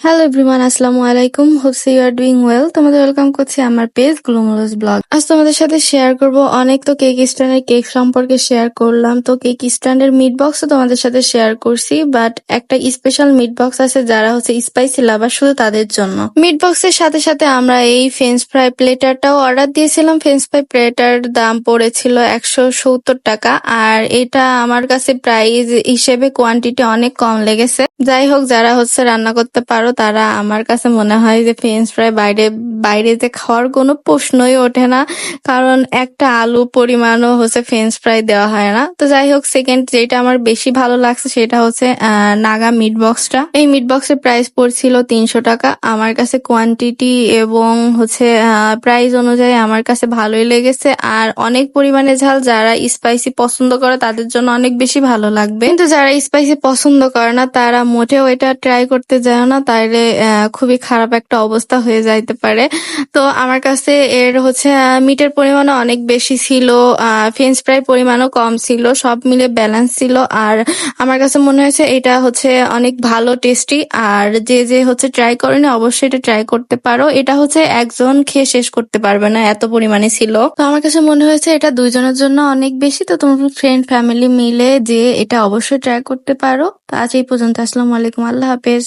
Hello everyone, আসসালামু আলাইকুম। Hopes you are doing well. তোমাদের ওয়েলকাম করছি আমার পেজ গ্লোমালস ব্লগ। আজ তোমাদের সাথে শেয়ার করব অনেক তো কেক স্ট্যান্ডের কেক সম্পর্কে শেয়ার করলাম। তো কেক স্ট্যান্ডের মিট বক্সও তোমাদের সাথে শেয়ার করছি, বাট একটা স্পেশাল মিট বক্স আছে যারা হচ্ছে স্পাইসি লাভার, শুধু তাদের জন্য। মিট বক্সের সাথে সাথে আমরা এই ফ্রেঞ্চ ফ্রাই প্লেটারটাও অর্ডার দিয়েছিলাম। ফ্রেঞ্চ ফ্রাই প্লেটার দাম পড়েছিল 170 টাকা, আর এটা আমার কাছে প্রাইস হিসেবে কোয়ান্টিটি অনেক কম লেগেছে। যাই হোক, যারা হচ্ছে রান্না করতে পারো তারা, আমার কাছে মনে হয় যে ফ্রেঞ্চ ফ্রাই বাইরে বাইরে যে খাওয়ার কোনো প্রশ্নই ওঠে না, কারণ একটা আলু পরিমাণও হচ্ছে ফ্রেঞ্চ ফ্রাই দেওয়া হয় না। তো যাই হোক, সেকেন্ড যেটা আমার বেশি ভালো লাগছে সেটা হচ্ছে নাগা মিট বক্সটা। এই মিট বক্সের প্রাইস পড়ছিল 300 টাকা। আমার কাছে কোয়ান্টিটি এবং হচ্ছে প্রাইস অনুযায়ী আমার কাছে ভালোই লেগেছে, আর অনেক পরিমাণে ঝাল, যারা স্পাইসি পছন্দ করে তাদের জন্য অনেক বেশি ভালো লাগবে। কিন্তু যারা স্পাইসি পছন্দ করে না তারা মোটেও এটা ট্রাই করতে যায় না, তাইলে খুবই খারাপ একটা অবস্থা হয়ে যাইতে পারে। তো আমার কাছে এর হচ্ছে মিটের পরিমাণও অনেক বেশি ছিল, ফ্রেঞ্চ ফ্রাই পরিমাণও কম ছিল, সব মিলে ব্যালেন্স ছিল। আর আমার কাছে মনে হয়েছে এটা হচ্ছে অনেক ভালো টেস্টি। আর যে যে হচ্ছে ট্রাই করেনি অবশ্যই এটা ট্রাই করতে পারো। এটা হচ্ছে একজন খেয়ে শেষ করতে পারবে না, এত পরিমাণে ছিল। তো আমার কাছে মনে হয়েছে এটা দুইজনের জন্য অনেক বেশি। তো তোমার ফ্রেন্ড ফ্যামিলি মিলে যে এটা অবশ্যই ট্রাই করতে পারো। তো আজ এই পর্যন্ত। আসসালামু আলাইকুম, আল্লাহ হাফেজ।